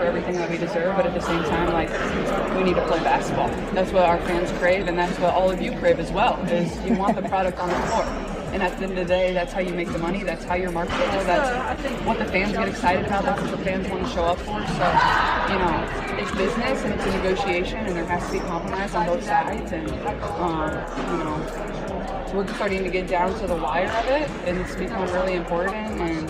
for everything that we deserve, but at the same time, like, we need to play basketball. That's what our fans crave, and that's what all of you crave as well, is you want the product on the floor. And at the end of the day, that's how you make the money, that's how you're marketable, that's what the fans get excited about, that's what the fans want to show up for. So, you know, it's business and it's a negotiation, and there has to be compromise on both sides, and, you know, we're starting to get down to the wire of it, and it's become really important, and,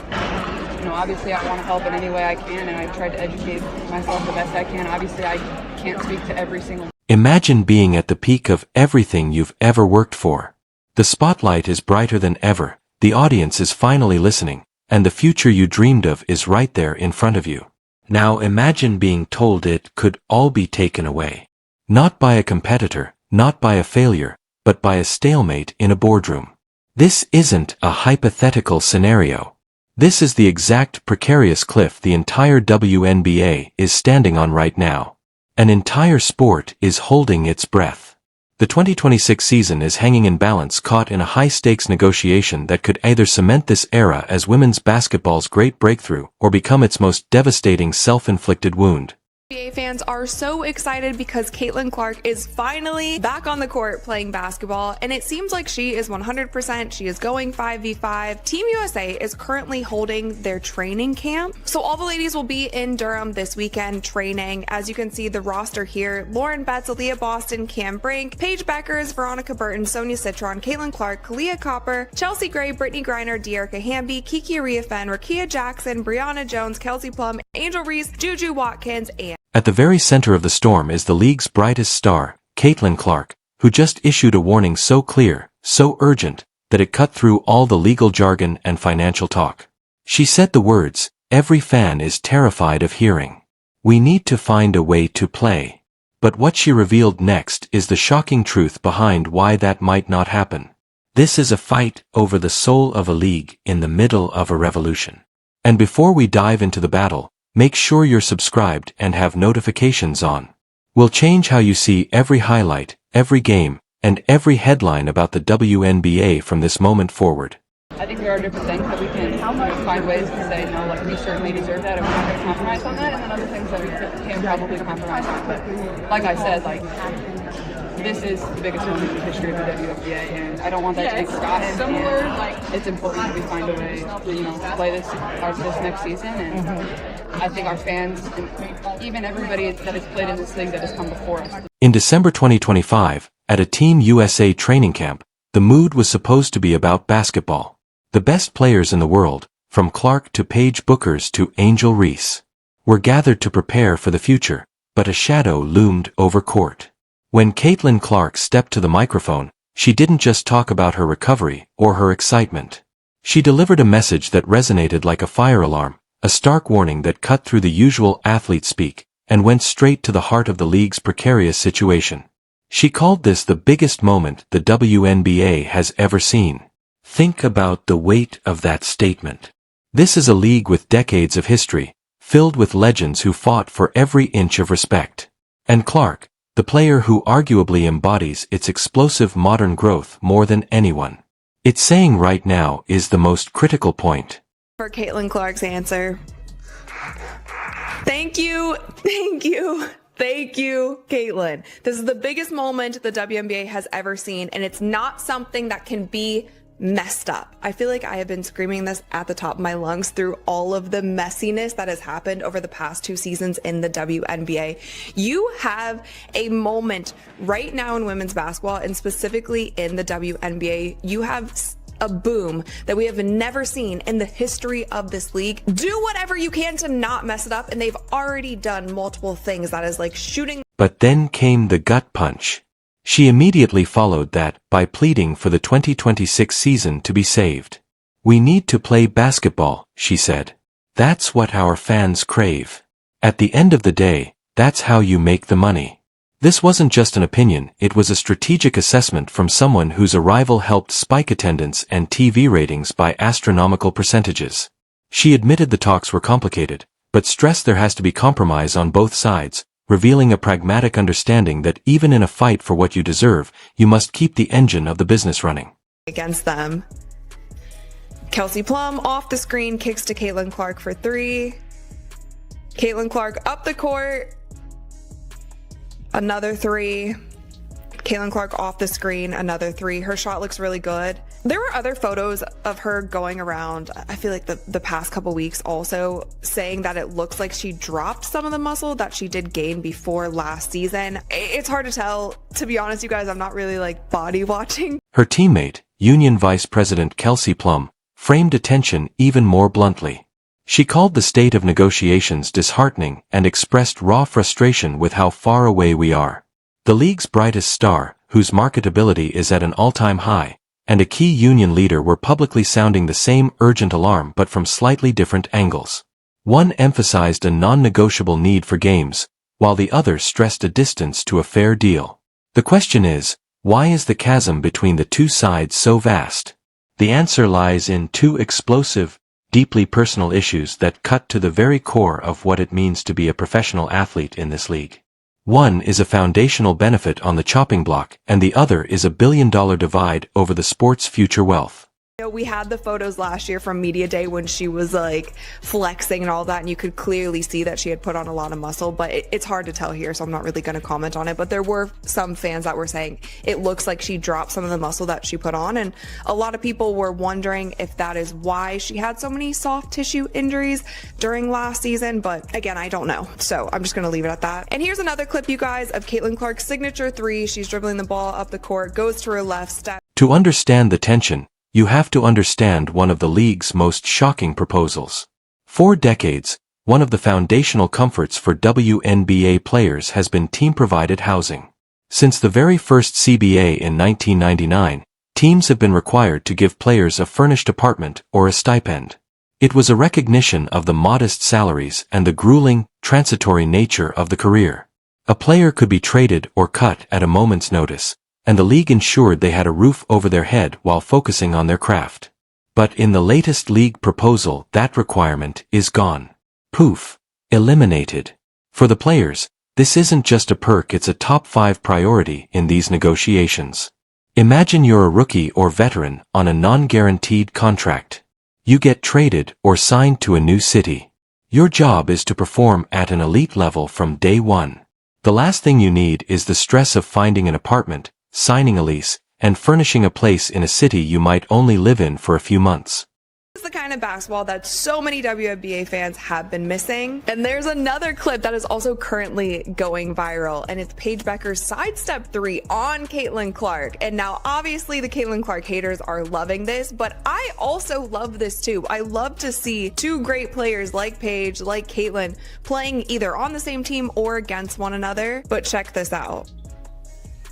you know, obviously I want to help in any way I can, and I've tried to educate myself the best I can. Obviously I can't speak to every single. Imagine being at the peak of everything you've ever worked for. The spotlight is brighter than ever, the audience is finally listening, and the future you dreamed of is right there in front of you. Now imagine being told it could all be taken away. Not by a competitor, not by a failure, but by a stalemate in a boardroom. This isn't a hypothetical scenario. This is the exact precarious cliff the entire WNBA is standing on right now. An entire sport is holding its breath. The 2026 season is hanging in balance, caught in a high-stakes negotiation that could either cement this era as women's basketball's great breakthrough or become its most devastating self-inflicted wound. NBA fans are so excited because Caitlin Clark is finally back on the court playing basketball, and it seems like she is 100%. She is going 5v5. Team USA is currently holding their training camp. So all the ladies will be in Durham this weekend training. As you can see the roster here, Lauren Betts, Aaliyah Boston, Cam Brink, Paige Bueckers, Veronica Burton, Sonia Citron, Caitlin Clark, Kalia Copper, Chelsea Gray, Brittany Griner, Dearica Hamby, Kiki Ariafen, Rakia Jackson, Brianna Jones, Kelsey Plum, Angel Reese, Juju Watkins, and at the very center of the storm is the league's brightest star, Caitlin Clark, who just issued a warning so clear, so urgent, that it cut through all the legal jargon and financial talk. She said the words every fan is terrified of hearing. We need to find a way to play. But what she revealed next is the shocking truth behind why that might not happen. This is a fight over the soul of a league in the middle of a revolution. And before we dive into the battle, make sure you're subscribed and have notifications on. We'll change how you see every highlight, every game, and every headline about the WNBA from this moment forward. I think there are different things that we can find ways to say, no, like, we certainly deserve that and we're not going to compromise on that, and then other things that we can probably compromise on. But like I said, like, this is the biggest moment in the history of the WNBA, and I don't want that to be forgotten. Similar, like, it's important that we find a way to, you know, play this next season, and I think our fans, and even everybody that has played in this league that has come before us. In December 2025, at a Team USA training camp, the mood was supposed to be about basketball. The best players in the world, from Clark to Paige Bueckers to Angel Reese, were gathered to prepare for the future, but a shadow loomed over court. When Caitlin Clark stepped to the microphone, she didn't just talk about her recovery or her excitement. She delivered a message that resonated like a fire alarm, a stark warning that cut through the usual athlete speak and went straight to the heart of the league's precarious situation. She called this the biggest moment the WNBA has ever seen. Think about the weight of that statement. This is a league with decades of history, filled with legends who fought for every inch of respect. And Clark, the player who arguably embodies its explosive modern growth more than anyone. It's saying right now is the most critical point. for Caitlin Clark's answer. Thank you, Caitlin. This is the biggest moment the WNBA has ever seen, and it's not something that can be messed up. I feel like I have been screaming this at the top of my lungs through all of the messiness that has happened over the past 2 seasons in the WNBA. You have a moment right now in women's basketball, and specifically in the WNBA. You have a boom that we have never seen in the history of this league. Do whatever you can to not mess it up, and they've already done multiple things. That is like shooting. But then came the gut punch. She immediately followed that by pleading for the 2026 season to be saved. "We need to play basketball," she said. "That's what our fans crave. At the end of the day, that's how you make the money." This wasn't just an opinion, it was a strategic assessment from someone whose arrival helped spike attendance and TV ratings by astronomical percentages. She admitted the talks were complicated, but stressed there has to be compromise on both sides, revealing a pragmatic understanding that even in a fight for what you deserve, you must keep the engine of the business running. Against them. Kelsey Plum off the screen, kicks to Caitlin Clark for 3. Caitlin Clark up the court. Another three. Caitlin Clark off the screen, another three. Her shot looks really good. There were other photos of her going around, I feel like the past couple weeks also, saying that it looks like she dropped some of the muscle that she did gain before last season. It's hard to tell. To be honest, you guys, I'm not really like body watching. Her teammate, Union Vice President Kelsey Plum, framed attention even more bluntly. She called the state of negotiations disheartening and expressed raw frustration with how far away we are. The league's brightest star, whose marketability is at an all-time high, and a key union leader were publicly sounding the same urgent alarm but from slightly different angles. One emphasized a non-negotiable need for games, while the other stressed a distance to a fair deal. The question is, why is the chasm between the two sides so vast? The answer lies in two explosive, deeply personal issues that cut to the very core of what it means to be a professional athlete in this league. One is a foundational benefit on the chopping block, and the other is a billion-dollar divide over the sport's future wealth. We had the photos last year from Media Day when she was like flexing and all that, and you could clearly see that she had put on a lot of muscle, but it's hard to tell here, so I'm not really going to comment on it. But there were some fans that were saying it looks like she dropped some of the muscle that she put on, and a lot of people were wondering if that is why she had so many soft tissue injuries during last season, but again, I don't know, so I'm just going to leave it at that. And here's another clip, you guys, of Caitlin Clark's signature three. She's dribbling the ball up the court, goes to her left, step. To understand the tension, you have to understand one of the league's most shocking proposals. For decades, one of the foundational comforts for WNBA players has been team-provided housing. Since the very first CBA in 1999, teams have been required to give players a furnished apartment or a stipend. It was a recognition of the modest salaries and the grueling, transitory nature of the career. A player could be traded or cut at a moment's notice, and the league ensured they had a roof over their head while focusing on their craft. But in the latest league proposal, that requirement is gone. Poof. Eliminated. For the players, this isn't just a perk, it's a top 5 priority in these negotiations. Imagine you're a rookie or veteran on a non-guaranteed contract. You get traded or signed to a new city. Your job is to perform at an elite level from day one. The last thing you need is the stress of finding an apartment, signing a lease, and furnishing a place in a city you might only live in for a few months. This is the kind of basketball that so many WNBA fans have been missing. And there's another clip that is also currently going viral, and it's Paige Bueckers' sidestep three on Caitlin Clark. And now obviously the Caitlin Clark haters are loving this, but I also love this too. I love to see two great players like Paige, like Caitlin, playing either on the same team or against one another. But check this out.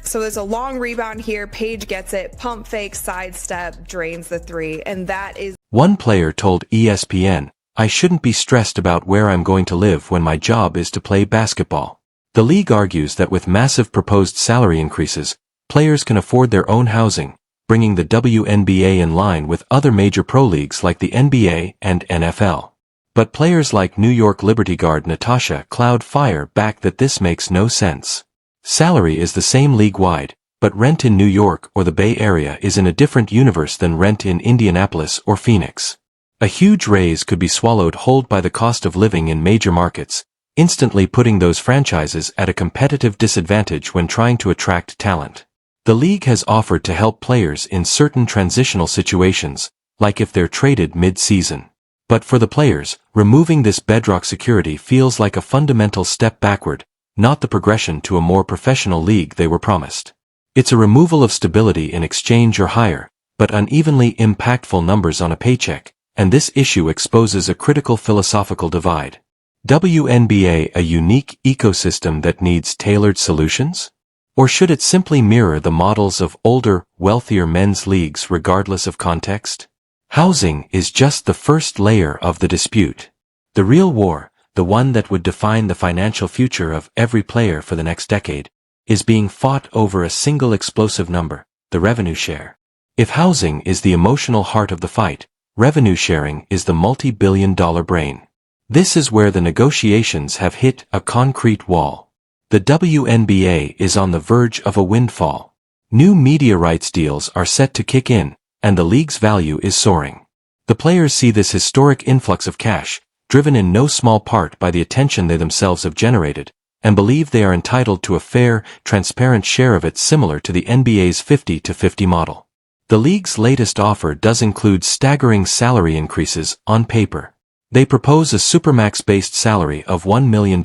So there's a long rebound here. Paige gets it, pump fake, sidestep, drains the three, and that is... One player told ESPN, "I shouldn't be stressed about where I'm going to live when my job is to play basketball." The league argues that with massive proposed salary increases, players can afford their own housing, bringing the WNBA in line with other major pro leagues like the NBA and NFL. But players like New York Liberty guard Natasha Cloud fire back that this makes no sense. Salary is the same league-wide, but rent in New York or the Bay Area is in a different universe than rent in Indianapolis or Phoenix. A huge raise could be swallowed whole by the cost of living in major markets, instantly putting those franchises at a competitive disadvantage when trying to attract talent. The league has offered to help players in certain transitional situations, like if they're traded mid-season. But for the players, removing this bedrock security feels like a fundamental step backward, not the progression to a more professional league they were promised. It's a removal of stability in exchange or higher, but unevenly impactful numbers on a paycheck, and this issue exposes a critical philosophical divide. WNBA a unique ecosystem that needs tailored solutions? Or should it simply mirror the models of older, wealthier men's leagues regardless of context? Housing is just the first layer of the dispute. The real war, the one that would define the financial future of every player for the next decade, is being fought over a single explosive number, the revenue share. If housing is the emotional heart of the fight, revenue sharing is the multi-billion-dollar brain. This is where the negotiations have hit a concrete wall. The WNBA is on the verge of a windfall. New media rights deals are set to kick in, and the league's value is soaring. The players see this historic influx of cash, driven in no small part by the attention they themselves have generated, and believe they are entitled to a fair, transparent share of it similar to the NBA's 50-50 model. The league's latest offer does include staggering salary increases on paper. They propose a supermax-based salary of $1 million,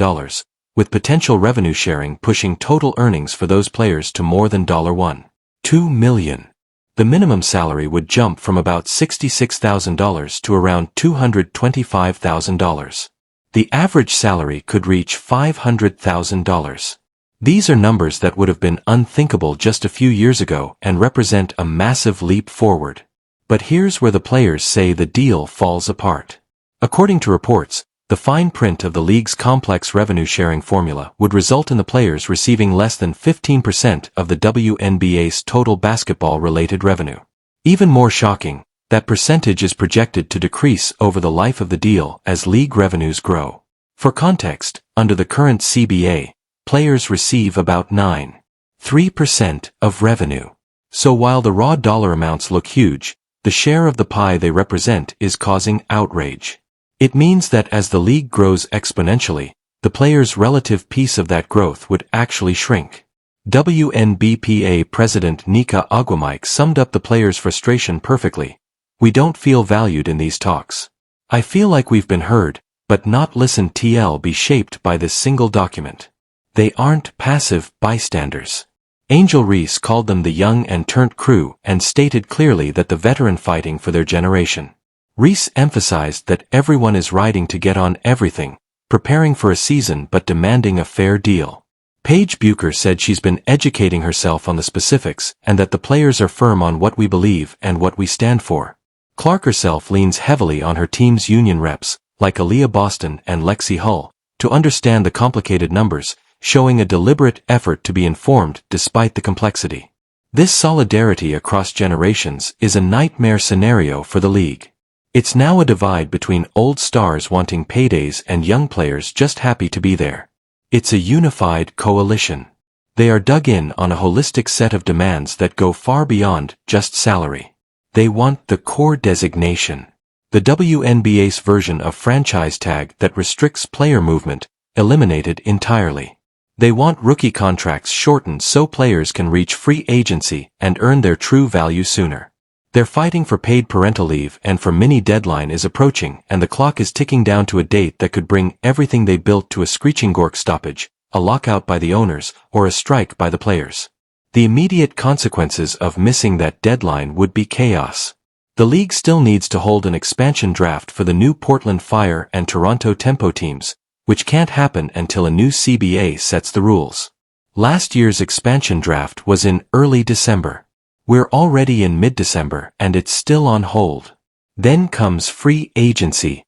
with potential revenue sharing pushing total earnings for those players to more than $1.2 million. The minimum salary would jump from about $66,000 to around $225,000. The average salary could reach $500,000. These are numbers that would have been unthinkable just a few years ago and represent a massive leap forward. But here's where the players say the deal falls apart. According to reports, the fine print of the league's complex revenue-sharing formula would result in the players receiving less than 15% of the WNBA's total basketball-related revenue. Even more shocking, that percentage is projected to decrease over the life of the deal as league revenues grow. For context, under the current CBA, players receive about 9.3% of revenue. So while the raw dollar amounts look huge, the share of the pie they represent is causing outrage. It means that as the league grows exponentially, the players' relative piece of that growth would actually shrink. WNBPA President Nika Agwamike summed up the players' frustration perfectly. "We don't feel valued in these talks. I feel like we've been heard, but not listened to be shaped by this single document. They aren't passive bystanders." Angel Reese called them the young and turnt crew and stated clearly that the veteran fighting for their generation. Reese emphasized that everyone is riding to get on everything, preparing for a season but demanding a fair deal. Paige Bueckers said she's been educating herself on the specifics and that the players are firm on what we believe and what we stand for. Clark herself leans heavily on her team's union reps, like Aaliyah Boston and Lexi Hull, to understand the complicated numbers, showing a deliberate effort to be informed despite the complexity. This solidarity across generations is a nightmare scenario for the league. It's now a divide between old stars wanting paydays and young players just happy to be there. It's a unified coalition. They are dug in on a holistic set of demands that go far beyond just salary. They want the core designation. The WNBA's version of franchise tag that restricts player movement, eliminated entirely. They want rookie contracts shortened so players can reach free agency and earn their true value sooner. They're fighting for paid parental leave and for mini deadline is approaching and the clock is ticking down to a date that could bring everything they built to a screeching gork stoppage, a lockout by the owners, or a strike by the players. The immediate consequences of missing that deadline would be chaos. The league still needs to hold an expansion draft for the new Portland Fire and Toronto Tempo teams, which can't happen until a new CBA sets the rules. Last year's expansion draft was in early December. We're already in mid-December and it's still on hold. Then comes free agency,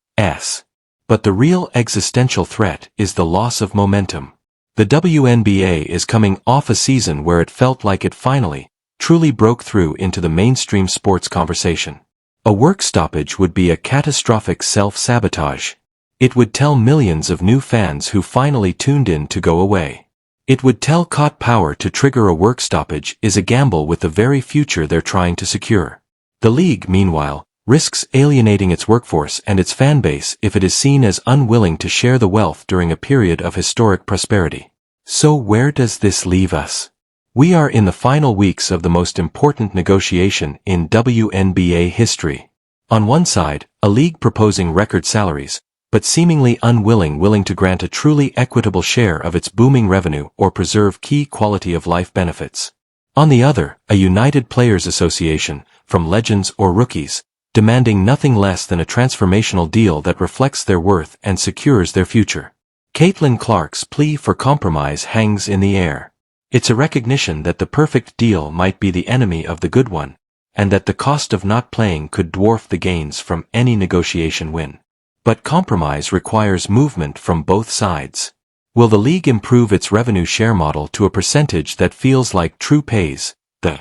But the real existential threat is the loss of momentum. The WNBA is coming off a season where it felt like it finally, truly broke through into the mainstream sports conversation. A work stoppage would be a catastrophic self-sabotage. It would tell millions of new fans who finally tuned in to go away. It would tell COT Power to trigger a work stoppage is a gamble with the very future they're trying to secure. The league, meanwhile, risks alienating its workforce and its fan base if it is seen as unwilling to share the wealth during a period of historic prosperity. So where does this leave us? We are in the final weeks of the most important negotiation in WNBA history. On one side, a league proposing record salaries, but seemingly willing to grant a truly equitable share of its booming revenue or preserve key quality-of-life benefits. On the other, a united players association, from legends or rookies, demanding nothing less than a transformational deal that reflects their worth and secures their future. Caitlin Clark's plea for compromise hangs in the air. It's a recognition that the perfect deal might be the enemy of the good one, and that the cost of not playing could dwarf the gains from any negotiation win. But compromise requires movement from both sides. Will the league improve its revenue share model to a percentage that feels like true pays? The